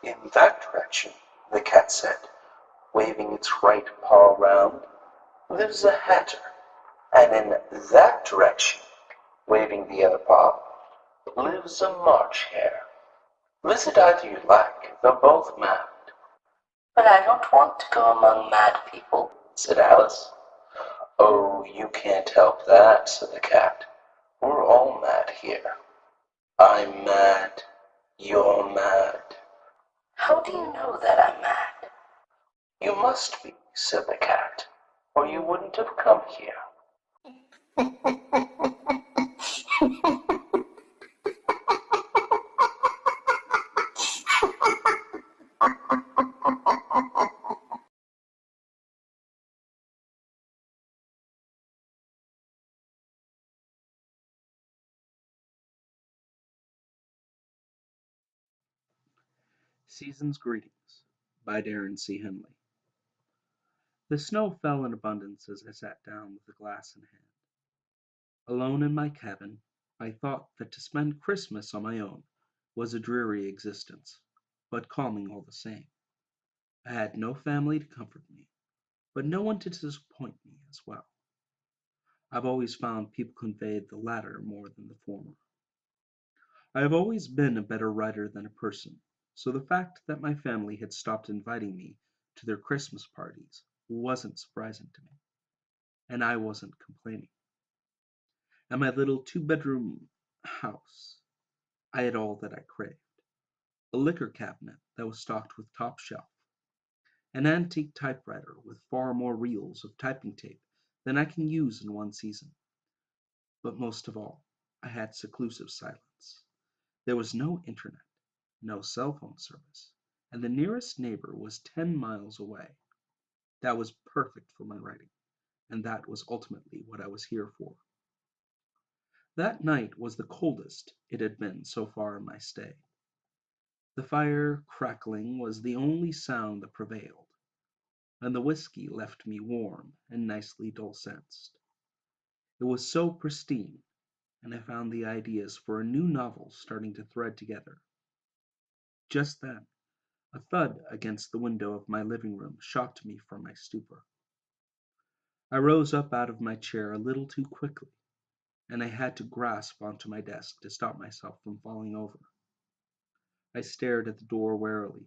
In that direction, the cat said, waving its right paw round, lives a hatter, and in that direction, waving the other paw, lives a March hare. Visit either you like, they're both mad. But I don't want to go among mad people, said Alice. Oh, you can't help that, said the cat. We're all mad here. I'm mad. You're mad. How do you know that I'm mad? You must be, said the cat, or you wouldn't have come here. Season's Greetings by Darren Henley. The snow fell in abundance as I sat down with a glass in hand. Alone in my cabin, I thought that to spend Christmas on my own was a dreary existence, but calming all the same. I had no family to comfort me, but no one to disappoint me as well. I've always found people conveyed the latter more than the former. I have always been a better writer than a person, so the fact that my family had stopped inviting me to their Christmas parties wasn't surprising to me, and I wasn't complaining. At my little two-bedroom house, I had all that I craved: a liquor cabinet that was stocked with top shelf, an antique typewriter with far more reels of typing tape than I can use in one season. But most of all, I had seclusive silence. There was no internet, no cell phone service, and the nearest neighbor was 10 miles away. That was perfect for my writing, and that was ultimately what I was here for. That night was the coldest it had been so far in my stay. The fire crackling was the only sound that prevailed, and the whiskey left me warm and nicely dull-sensed. It was so pristine, and I found the ideas for a new novel starting to thread together. Just then, a thud against the window of my living room shocked me from my stupor. I rose up out of my chair a little too quickly, and I had to grasp onto my desk to stop myself from falling over. I stared at the door warily.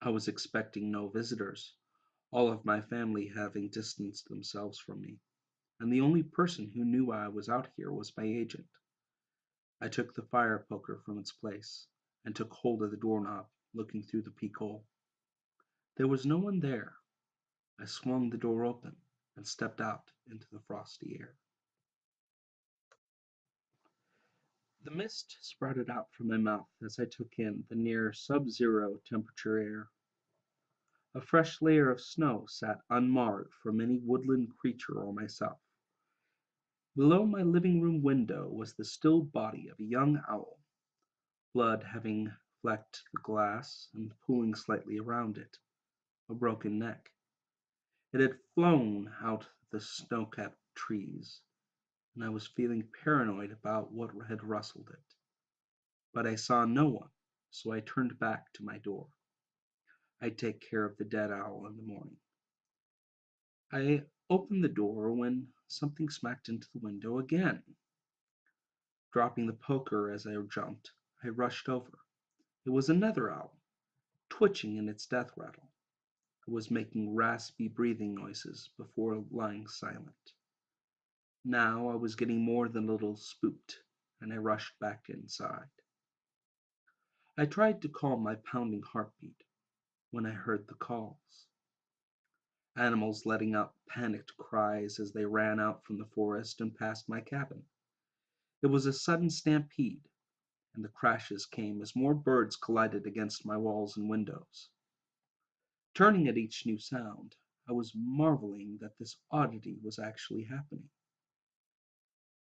I was expecting no visitors, all of my family having distanced themselves from me, and the only person who knew I was out here was my agent. I took the fire poker from its place and took hold of the doorknob, looking through the peephole. There was no one there. I swung the door open and stepped out into the frosty air. The mist sprouted out from my mouth as I took in the near sub-zero temperature air. A fresh layer of snow sat unmarred from any woodland creature or myself. Below my living room window was the still body of a young owl, blood having flecked the glass and pooling slightly around it, a broken neck. It had flown out the snow-capped trees, and I was feeling paranoid about what had rustled it. But I saw no one, so I turned back to my door. I'd take care of the dead owl in the morning. I opened the door when something smacked into the window again. Dropping the poker as I jumped, I rushed over. It was another owl, twitching in its death rattle. It was making raspy breathing noises before lying silent. Now I was getting more than a little spooked, and I rushed back inside. I tried to calm my pounding heartbeat when I heard the calls. Animals letting out panicked cries as they ran out from the forest and past my cabin. It was a sudden stampede, and the crashes came as more birds collided against my walls and windows. Turning at each new sound, I was marveling that this oddity was actually happening.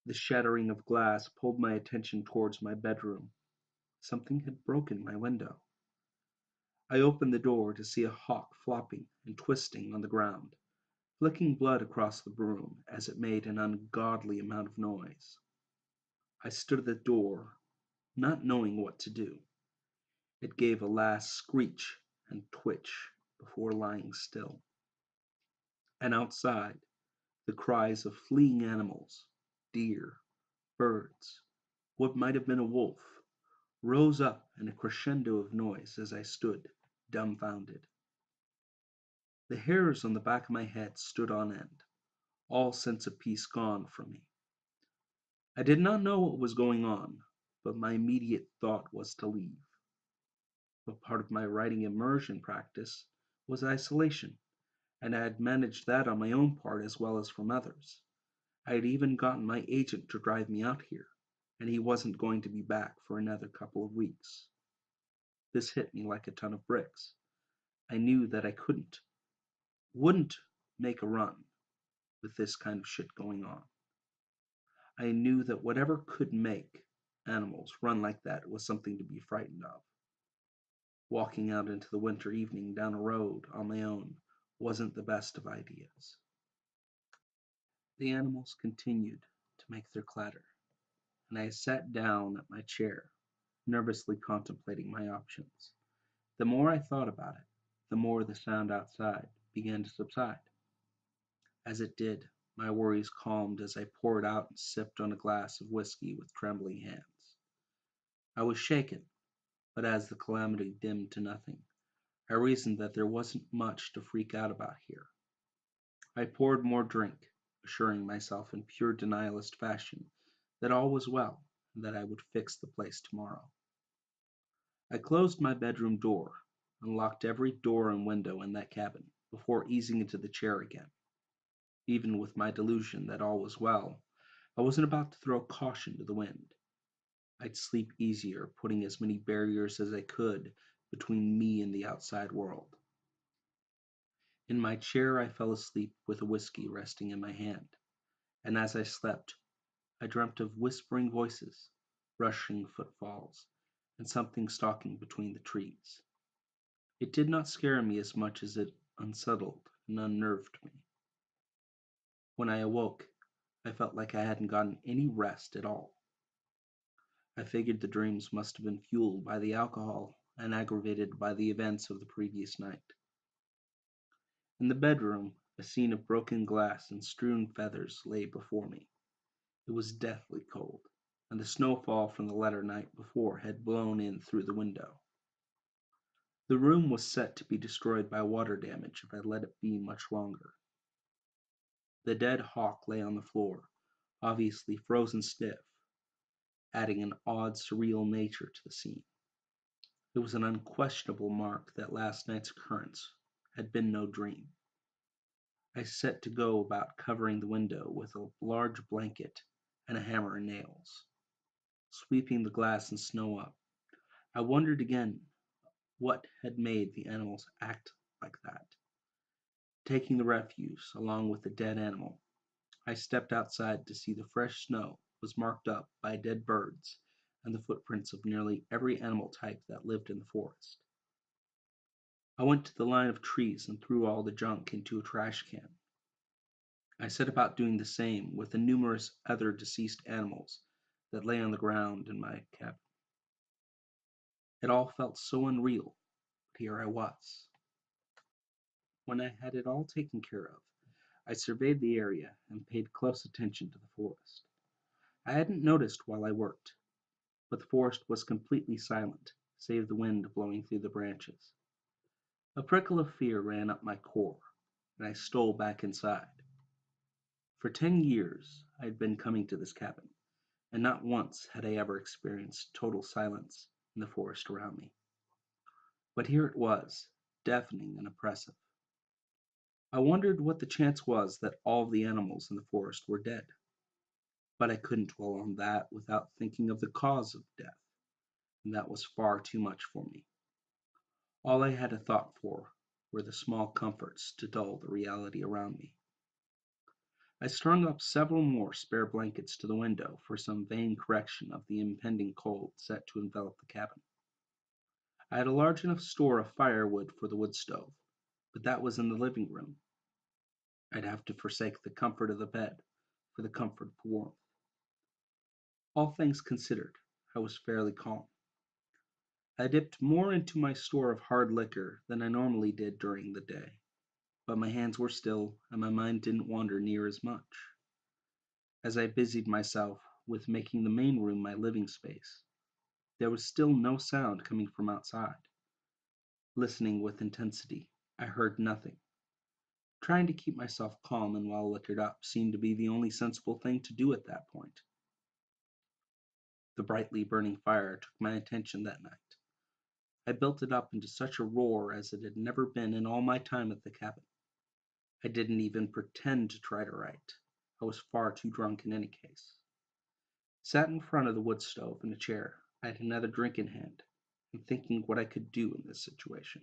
The shattering of glass pulled my attention towards my bedroom. Something had broken my window. I opened the door to see a hawk flopping and twisting on the ground, flicking blood across the room as it made an ungodly amount of noise. I stood at the door, not knowing what to do. It gave a last screech and twitch before lying still. And outside, the cries of fleeing animals, deer, birds, what might have been a wolf, rose up in a crescendo of noise as I stood, dumbfounded. The hairs on the back of my head stood on end, all sense of peace gone from me. I did not know what was going on, but my immediate thought was to leave. But part of my writing immersion practice was isolation, and I had managed that on my own part as well as from others. I had even gotten my agent to drive me out here, and he wasn't going to be back for another couple of weeks. This hit me like a ton of bricks. I knew that I wouldn't make a run with this kind of shit going on. I knew that whatever could make animals run like that was something to be frightened of. Walking out into the winter evening down a road on my own wasn't the best of ideas. The animals continued to make their clatter, and I sat down at my chair, nervously contemplating my options. The more I thought about it, the more the sound outside began to subside. As it did, my worries calmed as I poured out and sipped on a glass of whiskey with trembling hands. I was shaken, but as the calamity dimmed to nothing, I reasoned that there wasn't much to freak out about here. I poured more drink, assuring myself in pure denialist fashion that all was well and that I would fix the place tomorrow. I closed my bedroom door and locked every door and window in that cabin before easing into the chair again. Even with my delusion that all was well, I wasn't about to throw caution to the wind. I'd sleep easier, putting as many barriers as I could between me and the outside world. In my chair, I fell asleep with a whiskey resting in my hand, and as I slept, I dreamt of whispering voices, rushing footfalls, and something stalking between the trees. It did not scare me as much as it unsettled and unnerved me. When I awoke, I felt like I hadn't gotten any rest at all. I figured the dreams must have been fueled by the alcohol and aggravated by the events of the previous night. In the bedroom, a scene of broken glass and strewn feathers lay before me. It was deathly cold, and the snowfall from the latter night before had blown in through the window. The room was set to be destroyed by water damage if I let it be much longer. The dead hawk lay on the floor, obviously frozen stiff, adding an odd, surreal nature to the scene. It was an unquestionable mark that last night's occurrence had been no dream. I set to go about covering the window with a large blanket and a hammer and nails. Sweeping the glass and snow up, I wondered again what had made the animals act like that. Taking the refuse along with the dead animal, I stepped outside to see the fresh snow was marked up by dead birds and the footprints of nearly every animal type that lived in the forest. I went to the line of trees and threw all the junk into a trash can. I set about doing the same with the numerous other deceased animals that lay on the ground in my cabin. It all felt so unreal, but here I was. When I had it all taken care of, I surveyed the area and paid close attention to the forest. I hadn't noticed while I worked, but the forest was completely silent, save the wind blowing through the branches. A prickle of fear ran up my core, and I stole back inside. For 10 years I had been coming to this cabin, and not once had I ever experienced total silence in the forest around me. But here it was, deafening and oppressive. I wondered what the chance was that all the animals in the forest were dead. But I couldn't dwell on that without thinking of the cause of death, and that was far too much for me. All I had a thought for were the small comforts to dull the reality around me. I strung up several more spare blankets to the window for some vain correction of the impending cold set to envelop the cabin. I had a large enough store of firewood for the wood stove, but that was in the living room. I'd have to forsake the comfort of the bed for the comfort of warmth. All things considered, I was fairly calm. I dipped more into my store of hard liquor than I normally did during the day, but my hands were still and my mind didn't wander near as much. As I busied myself with making the main room my living space, there was still no sound coming from outside. Listening with intensity, I heard nothing. Trying to keep myself calm and well liquored up seemed to be the only sensible thing to do at that point. The brightly burning fire took my attention that night. I built it up into such a roar as it had never been in all my time at the cabin. I didn't even pretend to try to write. I was far too drunk in any case. Sat in front of the wood stove in a chair. I had another drink in hand, and thinking what I could do in this situation.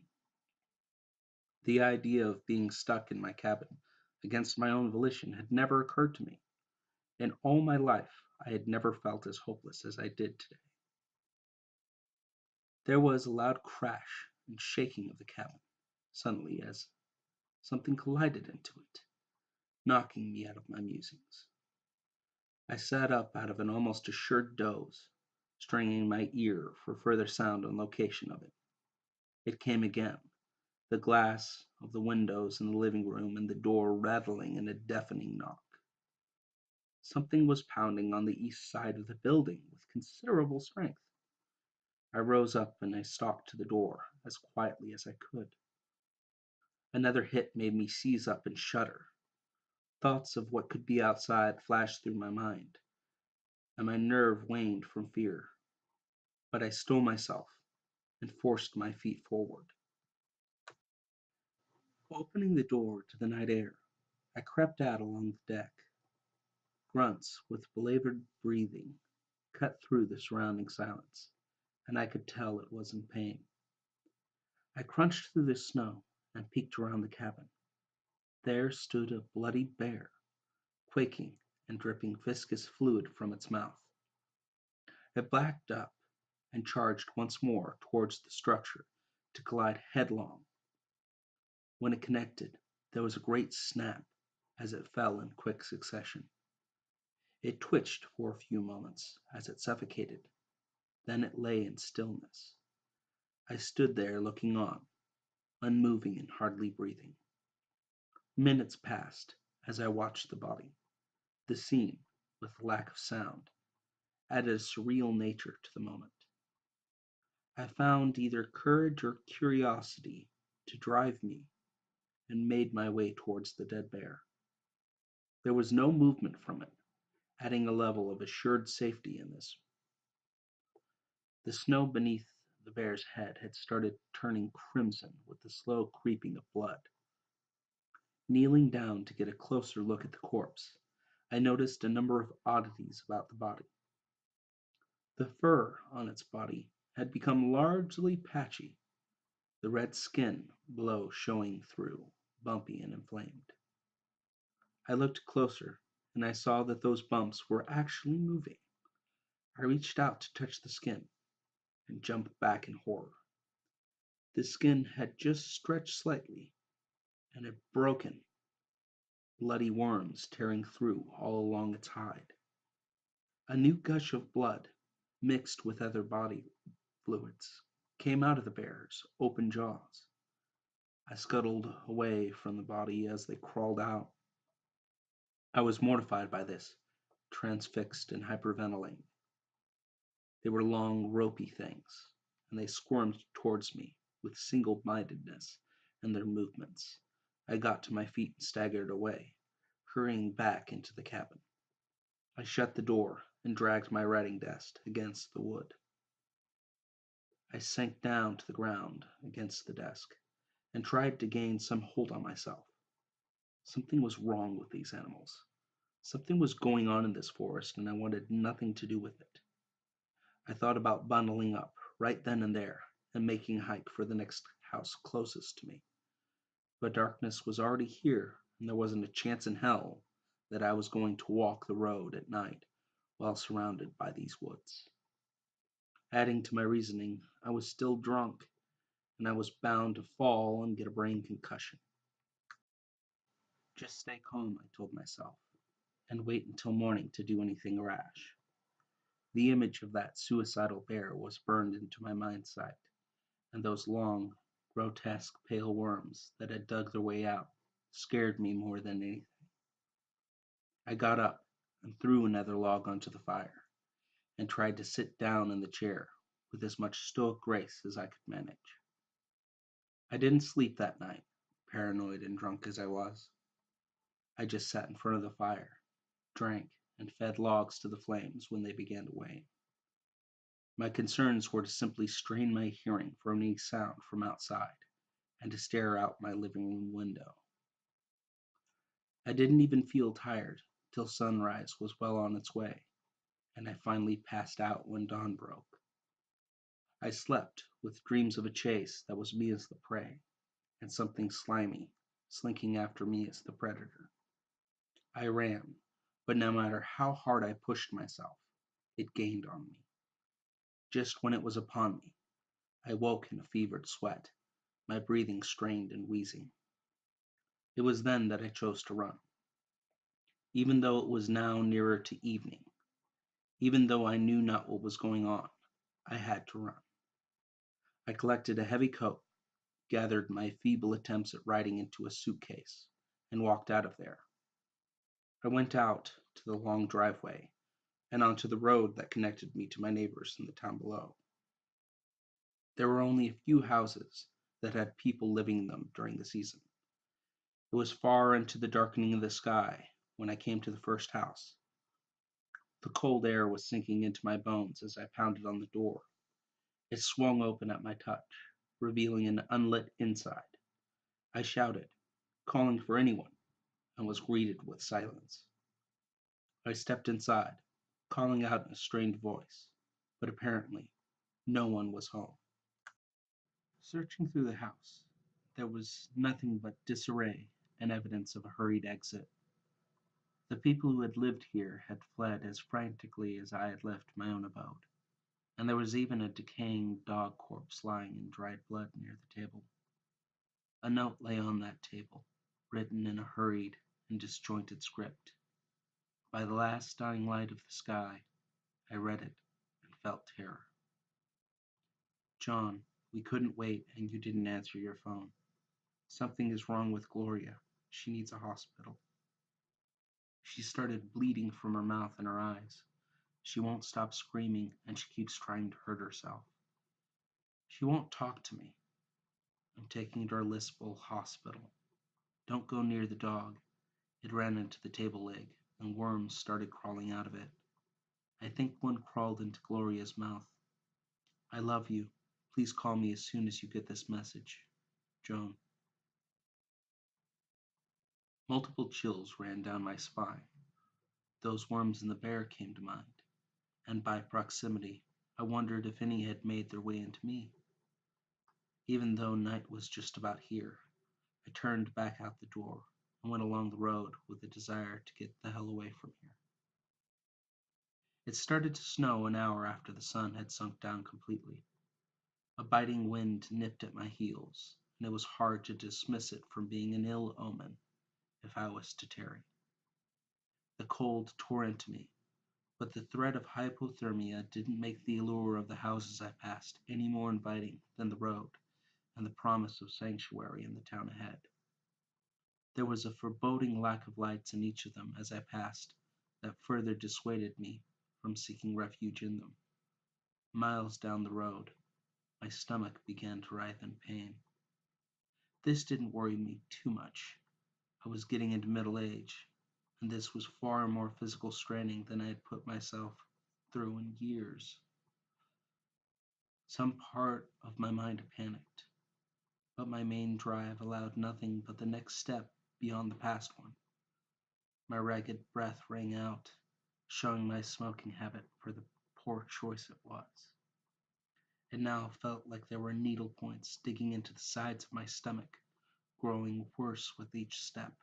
The idea of being stuck in my cabin against my own volition had never occurred to me. In all my life, I had never felt as hopeless as I did today. There was a loud crash and shaking of the cabin, suddenly as something collided into it, knocking me out of my musings. I sat up out of an almost assured doze, straining my ear for further sound and location of it. It came again, the glass of the windows in the living room and the door rattling in a deafening knock. Something was pounding on the east side of the building with considerable strength. I rose up and I stalked to the door as quietly as I could. Another hit made me seize up and shudder. Thoughts of what could be outside flashed through my mind, and my nerve waned from fear. But I stole myself and forced my feet forward. Opening the door to the night air, I crept out along the deck. Grunts with belabored breathing cut through the surrounding silence, and I could tell it was in pain. I crunched through the snow and peeked around the cabin. There stood a bloody bear, quaking and dripping viscous fluid from its mouth. It backed up and charged once more towards the structure to collide headlong. When it connected, there was a great snap as it fell in quick succession. It twitched for a few moments as it suffocated, then it lay in stillness. I stood there looking on, unmoving and hardly breathing. Minutes passed as I watched the body. The scene, with the lack of sound, added a surreal nature to the moment. I found either courage or curiosity to drive me and made my way towards the dead bear. There was no movement from it, adding a level of assured safety in this. The snow beneath the bear's head had started turning crimson with the slow creeping of blood. Kneeling down to get a closer look at the corpse, I noticed a number of oddities about the body. The fur on its body had become largely patchy, the red skin below showing through, bumpy and inflamed. I looked closer, and I saw that those bumps were actually moving. I reached out to touch the skin and jumped back in horror. The skin had just stretched slightly, and had broken, bloody worms tearing through all along its hide. A new gush of blood, mixed with other body fluids, came out of the bear's open jaws. I scuttled away from the body as they crawled out. I was mortified by this, transfixed and hyperventilating. They were long, ropey things, and they squirmed towards me with single-mindedness in their movements. I got to my feet and staggered away, hurrying back into the cabin. I shut the door and dragged my writing desk against the wood. I sank down to the ground against the desk and tried to gain some hold on myself. Something was wrong with these animals. Something was going on in this forest, and I wanted nothing to do with it. I thought about bundling up right then and there and making a hike for the next house closest to me. But darkness was already here, and there wasn't a chance in hell that I was going to walk the road at night while surrounded by these woods. Adding to my reasoning, I was still drunk, and I was bound to fall and get a brain concussion. Just stay calm, I told myself, and wait until morning to do anything rash. The image of that suicidal bear was burned into my mind's sight, and those long, grotesque pale worms that had dug their way out scared me more than anything. I got up and threw another log onto the fire, and tried to sit down in the chair with as much stoic grace as I could manage. I didn't sleep that night, paranoid and drunk as I was. I just sat in front of the fire, drank, and fed logs to the flames when they began to wane. My concerns were to simply strain my hearing for any sound from outside and to stare out my living room window. I didn't even feel tired till sunrise was well on its way, and I finally passed out when dawn broke. I slept with dreams of a chase that was me as the prey, and something slimy slinking after me as the predator. I ran, but no matter how hard I pushed myself, it gained on me. Just when it was upon me, I woke in a fevered sweat, my breathing strained and wheezing. It was then that I chose to run. Even though it was now nearer to evening, even though I knew not what was going on, I had to run. I collected a heavy coat, gathered my feeble attempts at riding into a suitcase, and walked out of there. I went out to the long driveway and onto the road that connected me to my neighbors in the town below. There were only a few houses that had people living in them during the season. It was far into the darkening of the sky when I came to the first house. The cold air was sinking into my bones as I pounded on the door. It swung open at my touch, revealing an unlit inside. I shouted, calling for anyone, and was greeted with silence. I stepped inside, calling out in a strained voice, but apparently no one was home. Searching through the house, there was nothing but disarray and evidence of a hurried exit. The people who had lived here had fled as frantically as I had left my own abode, and there was even a decaying dog corpse lying in dried blood near the table. A note lay on that table, written in a hurried and disjointed script. By the last dying light of the sky, I read it and felt terror. John, we couldn't wait and you didn't answer your phone. Something is wrong with Gloria. She needs a hospital. She started bleeding from her mouth and her eyes. She won't stop screaming and she keeps trying to hurt herself. She won't talk to me. I'm taking her to our Lispel hospital. Don't go near the dog. It ran into the table leg and worms started crawling out of it. I think one crawled into Gloria's mouth. I love you. Please call me as soon as you get this message. Joan. Multiple chills ran down my spine. Those worms in the bear came to mind, and by proximity, I wondered if any had made their way into me. Even though night was just about here, I turned back out the door and went along the road with a desire to get the hell away from here. It started to snow an hour after the sun had sunk down completely. A biting wind nipped at my heels, and it was hard to dismiss it from being an ill omen if I was to tarry. The cold tore into me, but the threat of hypothermia didn't make the allure of the houses I passed any more inviting than the road and the promise of sanctuary in the town ahead. There was a foreboding lack of lights in each of them as I passed that further dissuaded me from seeking refuge in them. Miles down the road, my stomach began to writhe in pain. This didn't worry me too much. I was getting into middle age, and this was far more physical straining than I had put myself through in years. Some part of my mind panicked, but my main drive allowed nothing but the next step beyond the past one. My ragged breath rang out, showing my smoking habit for the poor choice it was. It now felt like there were needle points digging into the sides of my stomach, growing worse with each step.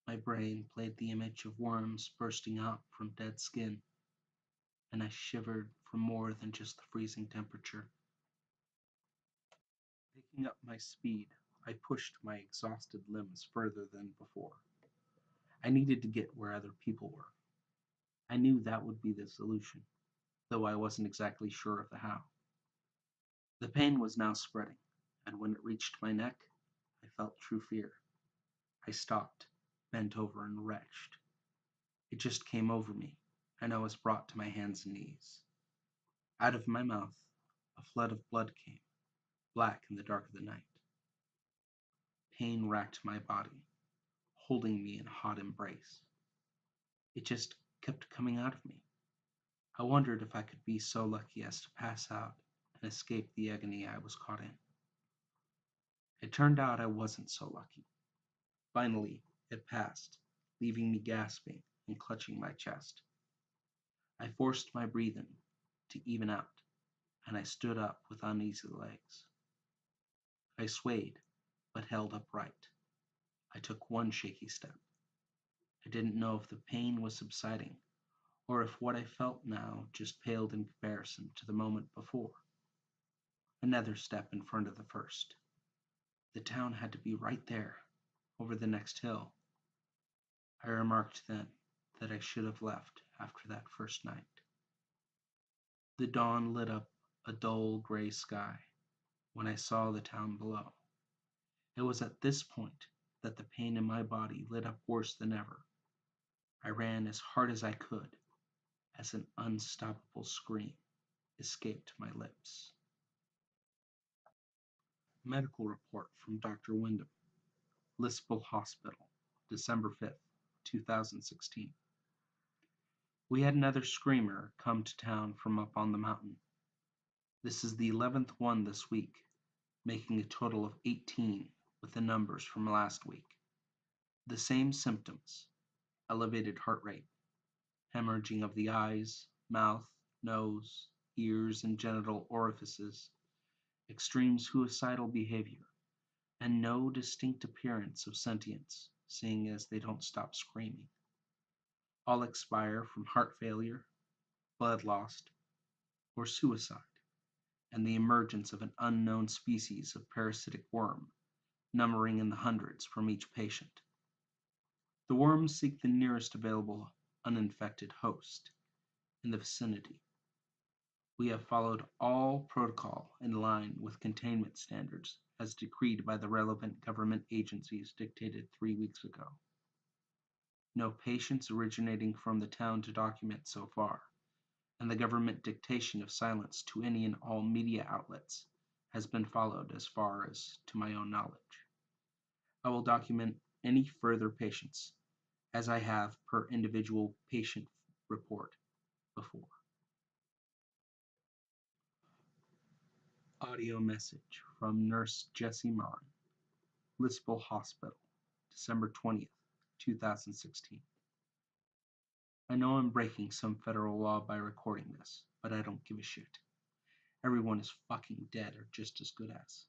My brain played the image of worms bursting out from dead skin, and I shivered for more than just the freezing temperature. Picking up my speed, I pushed my exhausted limbs further than before. I needed to get where other people were. I knew that would be the solution. though I wasn't exactly sure of the how. The pain was now spreading, and when it reached my neck, I felt true fear. I stopped, bent over, and retched. It just came over me, and I was brought to my hands and knees. Out of my mouth, a flood of blood came, black in the dark of the night. Pain racked my body, holding me in a hot embrace. It just kept coming out of me. I wondered if I could be so lucky as to pass out and escape the agony I was caught in. It turned out I wasn't so lucky. Finally, it passed, leaving me gasping and clutching my chest. I forced my breathing to even out, and I stood up with uneasy legs. I swayed, but held upright. I took one shaky step. I didn't know if the pain was subsiding, or if what I felt now just paled in comparison to the moment before. Another step in front of the first. The town had to be right there, over the next hill. I remarked then that I should have left after that first night. The dawn lit up a dull gray sky when I saw the town below. It was at this point that the pain in my body lit up worse than ever. I ran as hard as I could as an unstoppable scream escaped my lips. Medical report from Dr. Wyndham, Lispell Hospital, December 5th, 2016. We had another screamer come to town from up on the mountain. This is the 11th one this week, making a total of 18 with the numbers from last week. The same symptoms: elevated heart rate, hemorrhaging of the eyes, mouth, nose, ears, and genital orifices, extreme suicidal behavior, and no distinct appearance of sentience, seeing as they don't stop screaming. All expire from heart failure, blood loss, or suicide, and the emergence of an unknown species of parasitic worm, numbering in the hundreds from each patient. The worms seek the nearest available uninfected host in the vicinity. We have followed all protocol in line with containment standards as decreed by the relevant government agencies dictated 3 weeks ago. No patients originating from the town to document so far, and the government dictation of silence to any and all media outlets has been followed as far as to my own knowledge. I will document any further patients, as I have per individual patient report before. Audio message from Nurse Jessie Martin, Lispell Hospital, December 20th, 2016. I know I'm breaking some federal law by recording this, but I don't give a shit. Everyone is fucking dead or just as good as.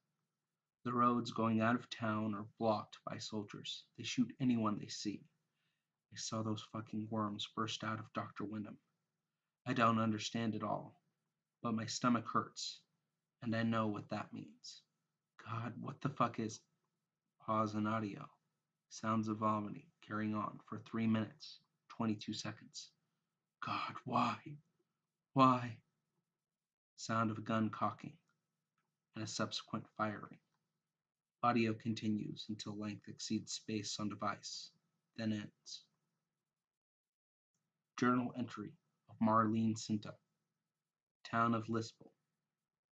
The roads going out of town are blocked by soldiers. They shoot anyone they see. I saw those fucking worms burst out of Dr. Wyndham. I don't understand it all, but my stomach hurts, and I know what that means. God, what the fuck is... Pause in audio. Sounds of vomiting carrying on for 3 minutes, 22 seconds. God, why? Why? Sound of a gun cocking, and a subsequent firing. Audio continues until length exceeds space on device, then ends. Journal entry of Marlene Cinta, Town of Lispell,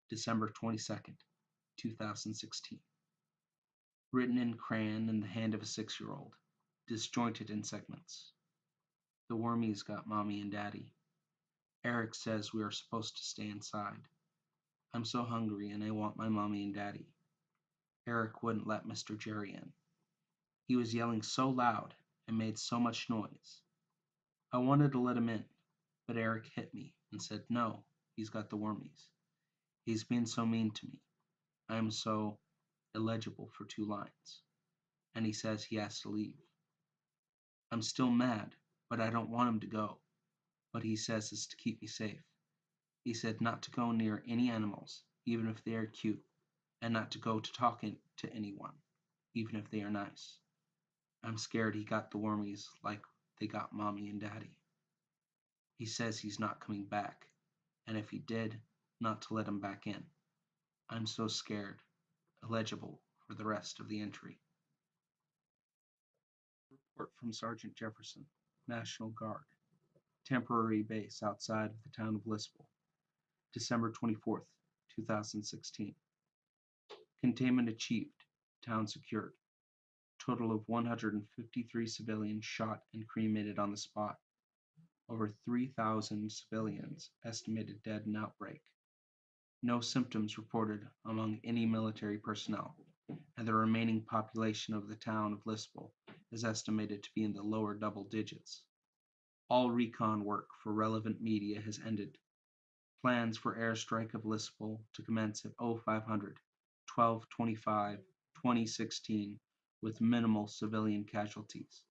December 22nd, 2016. Written in crayon in the hand of a 6-year-old, disjointed in segments. The wormies got mommy and daddy. Eric says we are supposed to stay inside. I'm so hungry and I want my mommy and daddy. Eric wouldn't let Mr. Jerry in. He was yelling so loud and made so much noise. I wanted to let him in, but Eric hit me and said no, he's got the wormies. He's been so mean to me. I am so illegible for 2 lines. And he says he has to leave. I'm still mad, but I don't want him to go. But he says it's to keep me safe. He said not to go near any animals, even if they are cute, and not to go to talking to anyone, even if they are nice. I'm scared he got the wormies like they got mommy and daddy. He says he's not coming back, and if he did, not to let him back in. I'm so scared. Illegible for the rest of the entry. Report from Sergeant Jefferson, National Guard, temporary base outside of the town of Lispell, December 24th, 2016. Containment achieved. Town secured. Total of 153 civilians shot and cremated on the spot. Over 3,000 civilians estimated dead in outbreak. No symptoms reported among any military personnel, and the remaining population of the town of Lispell is estimated to be in the lower double digits. All recon work for relevant media has ended. Plans for airstrike of Lispell to commence at 0500 12/25 2016 with minimal civilian casualties.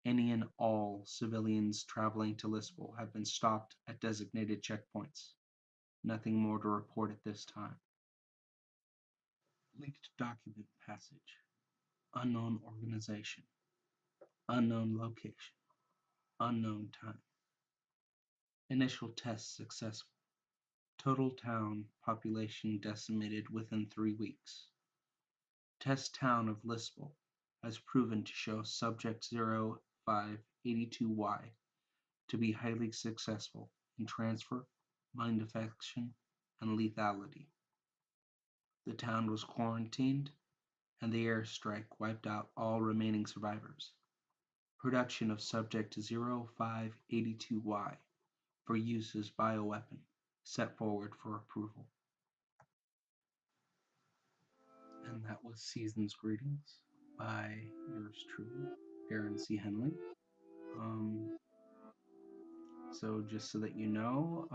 Any and all civilians traveling to Lispell have been stopped at designated checkpoints. Nothing more to report at this time. Leaked document passage. Unknown organization. Unknown location. Unknown time. Initial test successful. Total town population decimated within 3 weeks. Test town of Lispell has proven to show subject 0582Y to be highly successful in transfer, mind affection, and lethality. The town was quarantined, and the airstrike wiped out all remaining survivors. Production of subject 0582Y for use as bioweapon set forward for approval. And that was Season's Greetings by yours truly, Darren C. Henley. So just so that you know,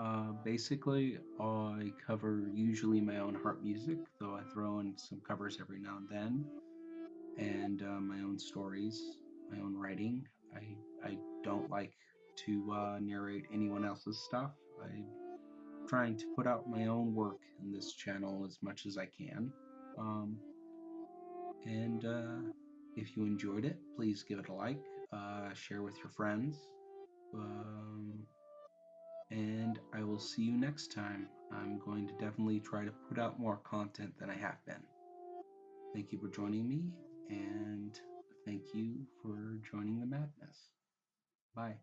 basically I cover usually my own harp music, though I throw in some covers every now and then, and my own stories, my own writing. I don't like to narrate anyone else's stuff. I'm trying to put out my own work in this channel as much as I can. And if you enjoyed it, please give it a like, share with your friends, and I will see you next time. I'm going to definitely try to put out more content than I have been. Thank you for joining me, and thank you for joining the madness. Bye.